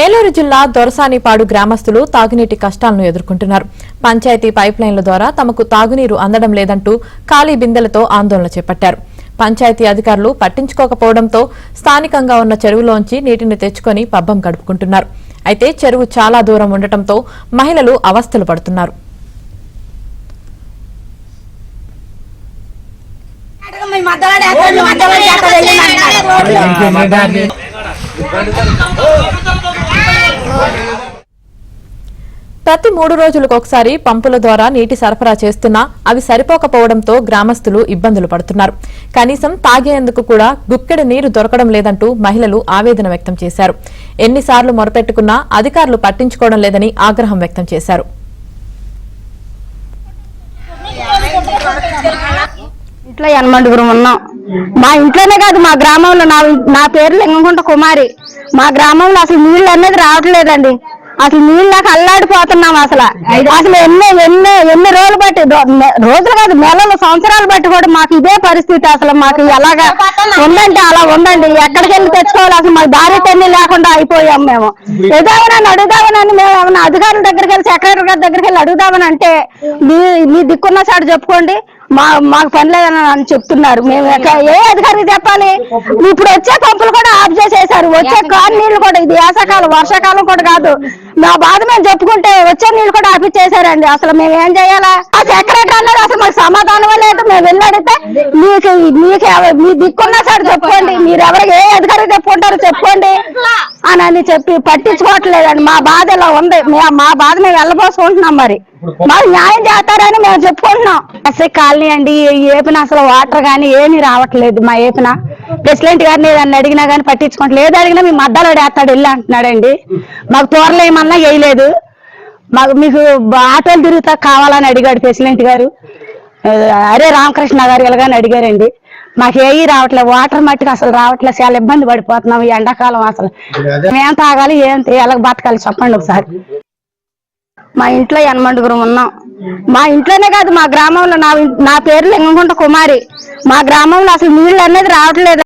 ఏలూరు జిల్లా దొరసానిపాడు గ్రామస్తులు తాగునీటి కష్టాలను ఎదుర్కొంటున్నారు. పంచాయతీ పైప్లైన్ల ద్వారా తమకు తాగునీరు అందడం లేదంటూ ఖాళీ బిందెలతో ఆందోళన చేపట్టారు. పంచాయతీ అధికారులు పట్టించుకోకపోవడంతో స్థానికంగా ఉన్న చెరువులోంచి నీటిని తెచ్చుకొని పబ్బం గడుపుకుంటున్నారు. అయితే చెరువు చాలా దూరం ఉండటంతో మహిళలు అవస్థలు పడుతున్నారు. ప్రతి 3 రోజులకు ఒకసారి పంపుల ద్వారా నీటి సరఫరా చేస్తున్నా అవి సరిపోకపోవడంతో గ్రామస్తులు ఇబ్బందులు పడుతున్నారు. కనీసం తాగేందుకు కూడా గుక్కెడు నీరు దొరకడం లేదంటూ మహిళలు ఆవేదన వ్యక్తం చేశారు. ఎన్నిసార్లు మొరపెట్టుకున్నా అధికారులు పట్టించుకోవడం లేదని ఆగ్రహం వ్యక్తం చేశారు. ఇంట్లో 80 ఉన్నాం. మా ఇంట్లోనే కాదు, మా గ్రామంలో నా పేరు లింగంగుంట కుమారి. మా గ్రామంలో అసలు నీళ్ళు అనేది రావట్లేదండి. అసలు నీళ్ళకి అల్లాడిపోతున్నాం. అసలు ఎన్ని రోజులు బట్టి, రోజులు కాదు నెలలు సంవత్సరాలు బట్టి కూడా మాకు ఇదే పరిస్థితి. అసలు మాకు ఎలాగా ఉందంటే అలా ఉందండి. ఎక్కడికి వెళ్ళి తెచ్చుకోవాలి, అసలు మాకు దారి తెన్ని లేకుండా అయిపోయాం. మేము అడుగుదామని మేము ఏమన్నా అధికారుల దగ్గరికి వెళ్ళి, సెక్రటరీ గారి దగ్గరికి వెళ్ళి అడుగుదామని అంటే మీ దిక్కున్న సార్ చెప్పుకోండి, మాకు పని లేదని చెప్తున్నారు. మేము ఏ అధికారికి చెప్పాలి? ఇప్పుడు వచ్చే పంపులు కూడా ఆఫ్ చేసేసారు. వచ్చే కాని నీళ్లు కూడా, ఇది వేసవకాలం వర్షాకాలం కూడా కాదు, మా బాధ మేము చెప్పుకుంటే వచ్చే నీళ్లు కూడా ఆపిచ్చేసారండి. అసలు మేము ఏం చేయాలా? ఆ సెక్రటరీ అన్నారు అసలు మాకు సమాధానం లేదు. మేము వెళ్ళి అడిగితే మీ దిక్కున్న సార్ చెప్పుకోండి, మీరు ఎవరికి ఏ అధికారికి చెప్పుకుంటారో చెప్పుకోండి అని చెప్పి పట్టించుకోవట్లేదండి. మా బాధ ఇలా ఉంది. మా బాధ మేము వెళ్ళబోసుకుంటున్నాం. మరి మాకు న్యాయం చేస్తారని మేము చెప్పుకుంటున్నాం. ఎస్ఐ కాలనీ అండి. ఏపిన అసలు వాటర్ కానీ ఏమీ రావట్లేదు. మా ఏపిన ప్రెసిడెంట్ గారిని ఏదన్నా అడిగినా కానీ పట్టించుకోవట్లేదు. ఏది అడిగినా మీ మద్దలు వేస్తాడు వెళ్ళి అంటున్నాడండి. మాకు తోరలు ఏమన్నా వేయలేదు. మీకు ఆటోలు తిరుగుతా కావాలని అడిగాడు ప్రెసిడెంట్ గారు. అరే రామకృష్ణ గారు ఇలాగని అడిగారండి. మాకు ఏవి రావట్లేదు. వాటర్ మట్టికి అసలు రావట్లేదు. చాలా ఇబ్బంది పడిపోతున్నాం ఈ ఎండాకాలం. అసలు మేం తాగాలి, ఎలా బతకాలి చెప్పండి ఒకసారి. మా ఇంట్లో 80 ఉన్నాం. మా ఇంట్లోనే కాదు, మా గ్రామంలో నా పేరు లింగంగుంట కుమారి. మా గ్రామంలో అసలు నీళ్ళు అనేది రావట్లేదు.